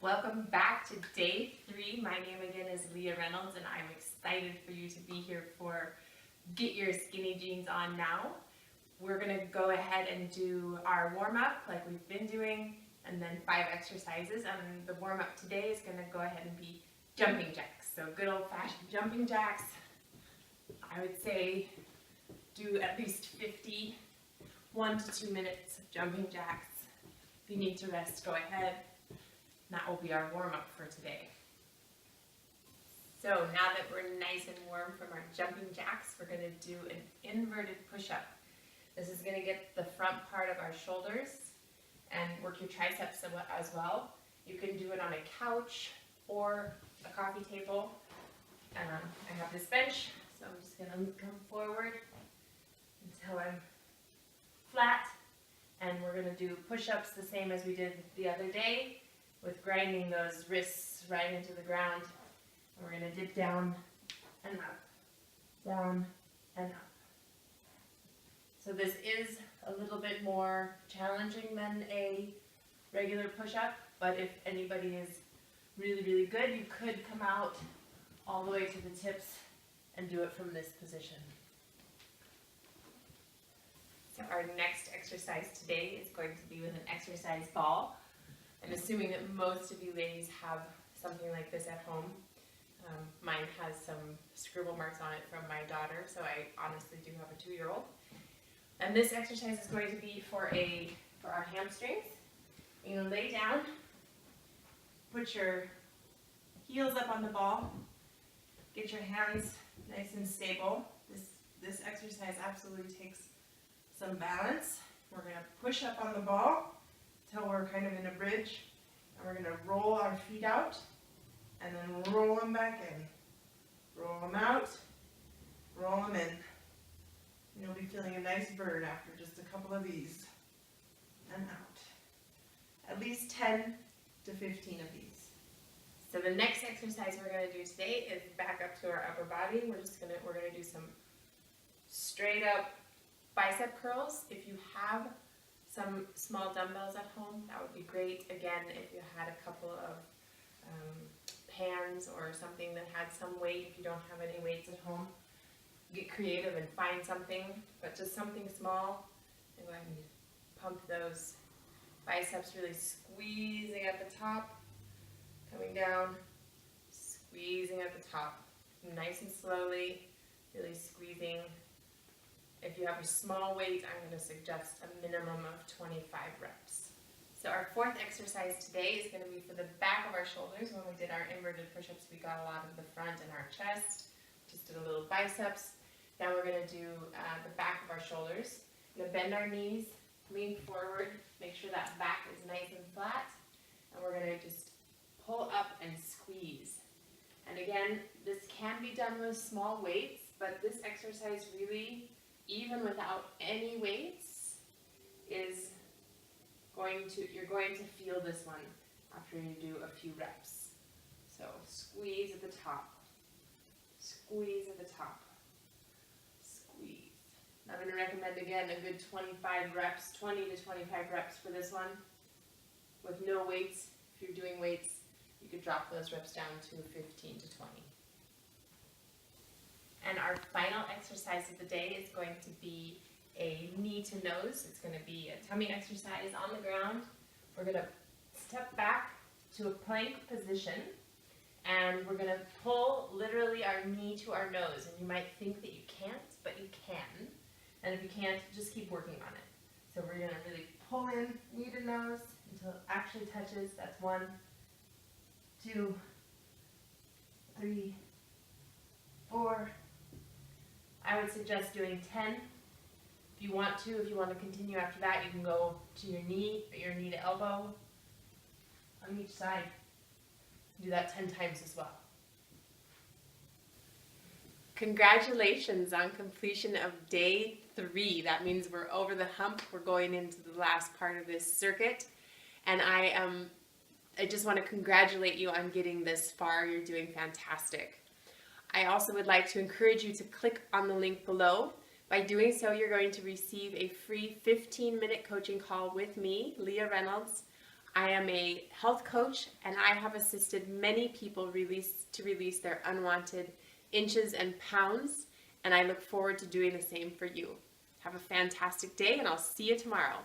Welcome back to day 3. My name again is Leah Reynolds and I'm excited for you to be here for Get Your Skinny Jeans On Now. We're going to go ahead and do our warm-up like we've been doing and then 5 exercises, and the warm-up today is going to go ahead and be jumping jacks. So good old-fashioned jumping jacks. I would say do at least 1 to 2 minutes of jumping jacks. If you need to rest, go ahead. That will be our warm-up for today. So now that we're nice and warm from our jumping jacks, we're going to do an inverted push-up. This is going to get the front part of our shoulders and work your triceps as well. You can do it on a couch or a coffee table. I have this bench, so I'm just going to come forward until I'm flat. And we're going to do push-ups the same as we did the other day, with grinding those wrists right into the ground. And we're going to dip down and up, down and up. So this is a little bit more challenging than a regular push-up, but if anybody is really, really good, you could come out all the way to the tips and do it from this position. So our next exercise today is going to be with an exercise ball. I'm assuming that most of you ladies have something like this at home. Mine has some scribble marks on it from my daughter, so I honestly do have a 2-year-old. And this exercise is going to be for our hamstrings. You're going to lay down, put your heels up on the ball, get your hands nice and stable. This exercise absolutely takes some balance. We're going to push up on the ball until we're kind of in a bridge, and we're going to roll our feet out and then roll them back in. Roll them out, roll them in. You'll be feeling a nice bird after just a couple of these. And out. At least 10 to 15 of these. So the next exercise we're going to do today is back up to our upper body. We're going to do some straight up bicep curls. If you have some small dumbbells at home, that would be great. Again, if you had a couple of pans or something that had some weight, if you don't have any weights at home, get creative and find something, but just something small, and go ahead and pump those biceps, really squeezing at the top, coming down, squeezing at the top, nice and slowly, really squeezing. If you have a small weight, I'm going to suggest a minimum of 25 reps. So our 4th exercise today is going to be for the back of our shoulders. When we did our inverted push-ups, we got a lot of the front and our chest, just did a little biceps. Now we're going to do the back of our shoulders. We're going to bend our knees, lean forward, make sure that back is nice and flat, and we're going to just pull up and squeeze. And again, this can be done with small weights, but this exercise really, even without any weights, you're going to feel this one after you do a few reps. So squeeze at the top, squeeze at the top, squeeze. I'm going to recommend again a good 25 reps, 20 to 25 reps for this one with no weights. If you're doing weights, you could drop those reps down to 15 to 20. And our final exercise of the day is going to be a knee to nose. It's going to be a tummy exercise on the ground. We're going to step back to a plank position, and we're going to pull literally our knee to our nose. And you might think that you can't, but you can. And if you can't, just keep working on it. So we're going to really pull in knee to nose until it actually touches. That's 1, 2, 3, 4. I would suggest doing 10. If you want to continue after that, you can go to your knee to elbow on each side. Do that 10 times as well. Congratulations on completion of day 3. That means we're over the hump. We're going into the last part of this circuit. And I just want to congratulate you on getting this far. You're doing fantastic. I also would like to encourage you to click on the link below. By doing so, you're going to receive a free 15-minute coaching call with me, Leah Reynolds. I am a health coach, and I have assisted many people release their unwanted inches and pounds, and I look forward to doing the same for you. Have a fantastic day, and I'll see you tomorrow.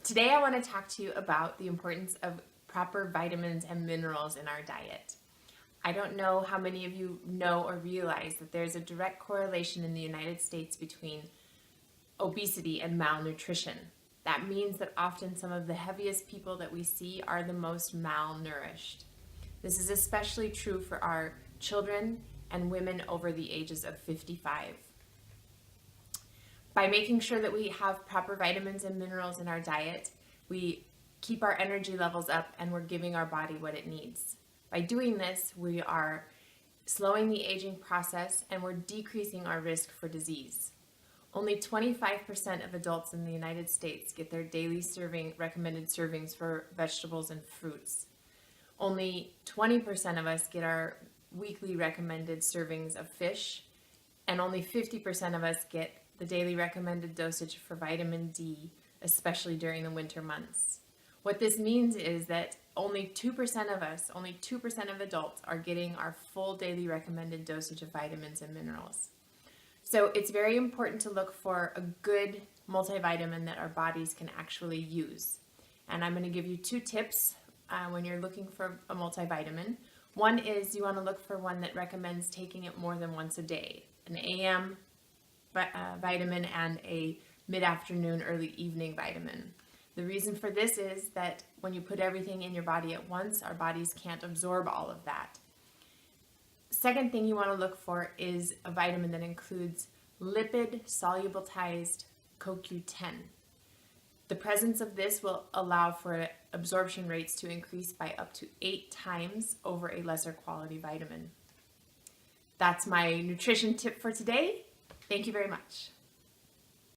Today I want to talk to you about the importance of proper vitamins and minerals in our diet. I don't know how many of you know or realize that there's a direct correlation in the United States between obesity and malnutrition. That means that often some of the heaviest people that we see are the most malnourished. This is especially true for our children and women over the ages of 55. By making sure that we have proper vitamins and minerals in our diet, we keep our energy levels up and we're giving our body what it needs. By doing this, we are slowing the aging process and we're decreasing our risk for disease. Only 25% of adults in the United States get their daily recommended servings for vegetables and fruits. Only 20% of us get our weekly recommended servings of fish, and only 50% of us get the daily recommended dosage for vitamin D, especially during the winter months. What this means is that only 2% of adults are getting our full daily recommended dosage of vitamins and minerals. So it's very important to look for a good multivitamin that our bodies can actually use. And I'm going to give you 2 tips when you're looking for a multivitamin. One is you want to look for one that recommends taking it more than once a day, an AM vitamin and a mid-afternoon, early evening vitamin. The reason for this is that when you put everything in your body at once, our bodies can't absorb all of that. Second thing you want to look for is a vitamin that includes lipid solubilized CoQ10. The presence of this will allow for absorption rates to increase by up to 8 times over a lesser quality vitamin. That's my nutrition tip for today. Thank you very much.